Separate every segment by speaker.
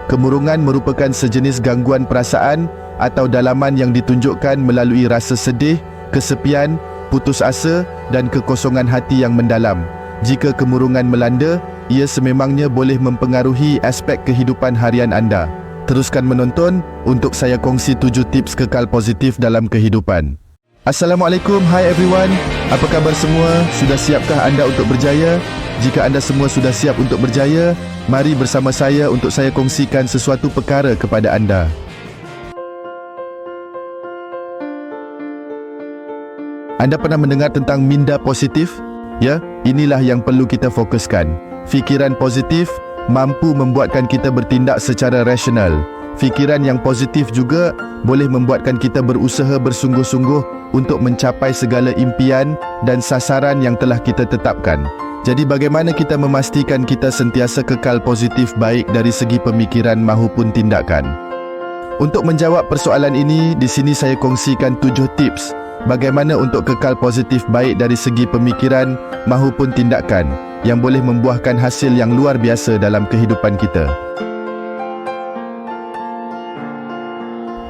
Speaker 1: Kemurungan merupakan sejenis gangguan perasaan atau dalaman yang ditunjukkan melalui rasa sedih, kesepian, putus asa dan kekosongan hati yang mendalam. Jika kemurungan melanda, ia sememangnya boleh mempengaruhi aspek kehidupan harian anda. Teruskan menonton untuk saya kongsi 7 tips kekal positif dalam kehidupan. Assalamualaikum, hi everyone. Apa khabar semua? Sudah siapkah anda untuk berjaya? Jika anda semua sudah siap untuk berjaya, mari bersama saya untuk saya kongsikan sesuatu perkara kepada anda. Anda pernah mendengar tentang minda positif? Ya, inilah yang perlu kita fokuskan. Fikiran positif mampu membuatkan kita bertindak secara rasional. Fikiran yang positif juga boleh membuatkan kita berusaha bersungguh-sungguh untuk mencapai segala impian dan sasaran yang telah kita tetapkan. Jadi bagaimana kita memastikan kita sentiasa kekal positif baik dari segi pemikiran maupun tindakan? Untuk menjawab persoalan ini, di sini saya kongsikan 7 tips bagaimana untuk kekal positif baik dari segi pemikiran maupun tindakan yang boleh membuahkan hasil yang luar biasa dalam kehidupan kita.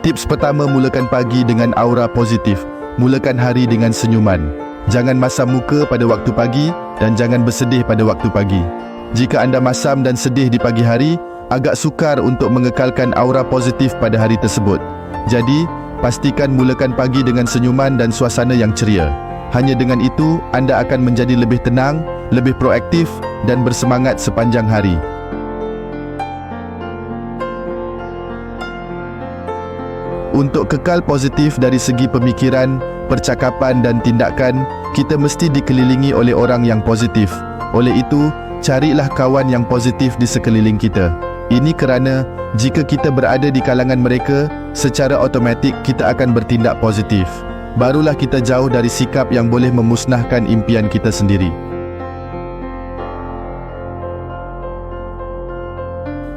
Speaker 1: Tips pertama, mulakan pagi dengan aura positif. Mulakan hari dengan senyuman. Jangan masam muka pada waktu pagi dan jangan bersedih pada waktu pagi. Jika anda masam dan sedih di pagi hari, agak sukar untuk mengekalkan aura positif pada hari tersebut. Jadi, pastikan mulakan pagi dengan senyuman dan suasana yang ceria. Hanya dengan itu, anda akan menjadi lebih tenang, lebih proaktif dan bersemangat sepanjang hari. Untuk kekal positif dari segi pemikiran, percakapan dan tindakan, kita mesti dikelilingi oleh orang yang positif. Oleh itu, carilah kawan yang positif di sekeliling kita. Ini kerana jika kita berada di kalangan mereka, secara automatik kita akan bertindak positif. Barulah kita jauh dari sikap yang boleh memusnahkan impian kita sendiri.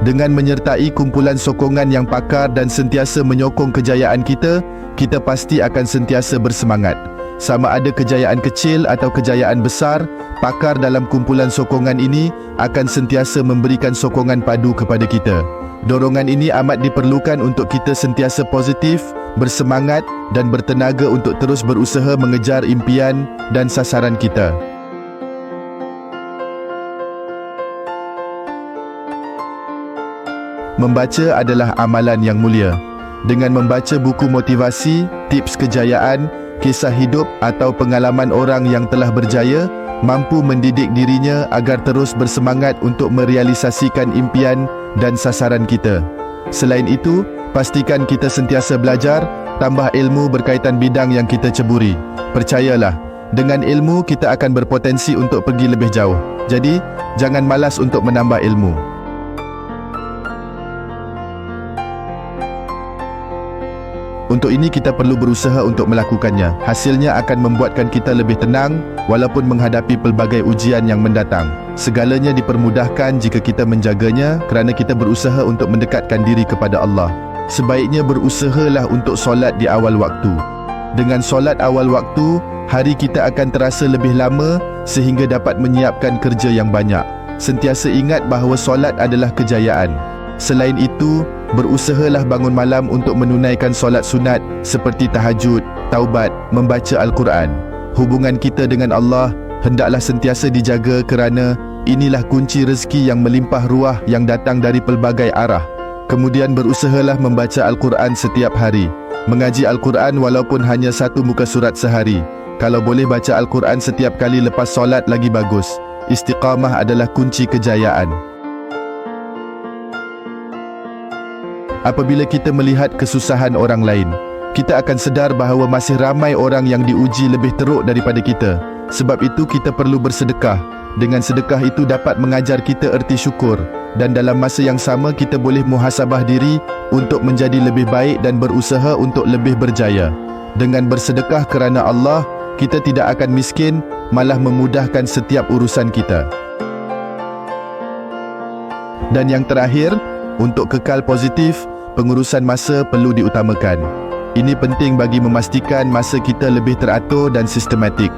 Speaker 1: Dengan menyertai kumpulan sokongan yang pakar dan sentiasa menyokong kejayaan kita, kita pasti akan sentiasa bersemangat. Sama ada kejayaan kecil atau kejayaan besar, pakar dalam kumpulan sokongan ini akan sentiasa memberikan sokongan padu kepada kita. Dorongan ini amat diperlukan untuk kita sentiasa positif, bersemangat dan bertenaga untuk terus berusaha mengejar impian dan sasaran kita. Membaca adalah amalan yang mulia. Dengan membaca buku motivasi, tips kejayaan, kisah hidup atau pengalaman orang yang telah berjaya, mampu mendidik dirinya agar terus bersemangat untuk merealisasikan impian dan sasaran kita. Selain itu, pastikan kita sentiasa belajar, tambah ilmu berkaitan bidang yang kita ceburi. Percayalah, dengan ilmu kita akan berpotensi untuk pergi lebih jauh. Jadi, jangan malas untuk menambah ilmu. Untuk ini kita perlu berusaha untuk melakukannya. Hasilnya akan membuatkan kita lebih tenang walaupun menghadapi pelbagai ujian yang mendatang. Segalanya dipermudahkan jika kita menjaganya kerana kita berusaha untuk mendekatkan diri kepada Allah. Sebaiknya berusahalah untuk solat di awal waktu. Dengan solat awal waktu, hari kita akan terasa lebih lama sehingga dapat menyiapkan kerja yang banyak. Sentiasa ingat bahawa solat adalah kejayaan. Selain itu, berusahalah bangun malam untuk menunaikan solat sunat seperti tahajud, taubat, membaca Al-Quran. Hubungan kita dengan Allah hendaklah sentiasa dijaga kerana inilah kunci rezeki yang melimpah ruah yang datang dari pelbagai arah. Kemudian berusahalah membaca Al-Quran setiap hari. Mengaji Al-Quran walaupun hanya 1 muka surat sehari. Kalau boleh baca Al-Quran setiap kali lepas solat lagi bagus. Istiqamah adalah kunci kejayaan. Apabila kita melihat kesusahan orang lain, kita akan sedar bahawa masih ramai orang yang diuji lebih teruk daripada kita. Sebab itu kita perlu bersedekah. Dengan sedekah itu dapat mengajar kita erti syukur, dan dalam masa yang sama kita boleh muhasabah diri untuk menjadi lebih baik dan berusaha untuk lebih berjaya. Dengan bersedekah kerana Allah, kita tidak akan miskin, malah memudahkan setiap urusan kita. Dan yang terakhir, untuk kekal positif, pengurusan masa perlu diutamakan. Ini penting bagi memastikan masa kita lebih teratur dan sistematik.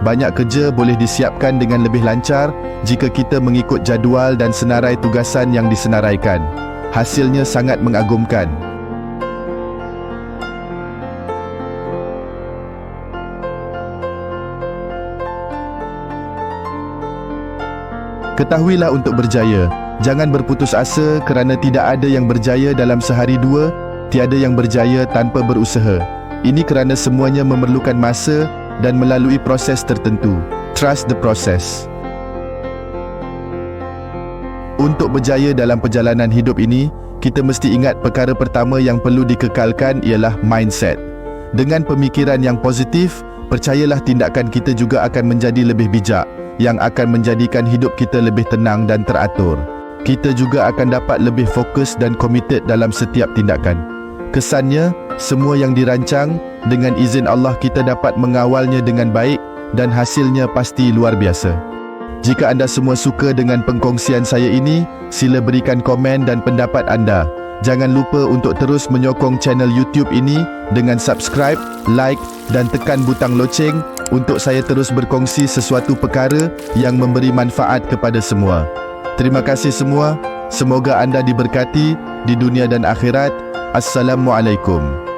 Speaker 1: Banyak kerja boleh disiapkan dengan lebih lancar jika kita mengikut jadual dan senarai tugasan yang disenaraikan. Hasilnya sangat mengagumkan. Ketahuilah untuk berjaya, jangan berputus asa kerana tidak ada yang berjaya dalam sehari dua, tiada yang berjaya tanpa berusaha. Ini kerana semuanya memerlukan masa dan melalui proses tertentu. Trust the process. Untuk berjaya dalam perjalanan hidup ini, kita mesti ingat perkara pertama yang perlu dikekalkan ialah mindset. Dengan pemikiran yang positif, percayalah tindakan kita juga akan menjadi lebih bijak, yang akan menjadikan hidup kita lebih tenang dan teratur. Kita juga akan dapat lebih fokus dan committed dalam setiap tindakan. Kesannya, semua yang dirancang, dengan izin Allah kita dapat mengawalnya dengan baik dan hasilnya pasti luar biasa. Jika anda semua suka dengan pengkongsian saya ini, sila berikan komen dan pendapat anda. Jangan lupa untuk terus menyokong channel YouTube ini dengan subscribe, like dan tekan butang loceng untuk saya terus berkongsi sesuatu perkara yang memberi manfaat kepada semua. Terima kasih semua. Semoga anda diberkati di dunia dan akhirat. Assalamualaikum.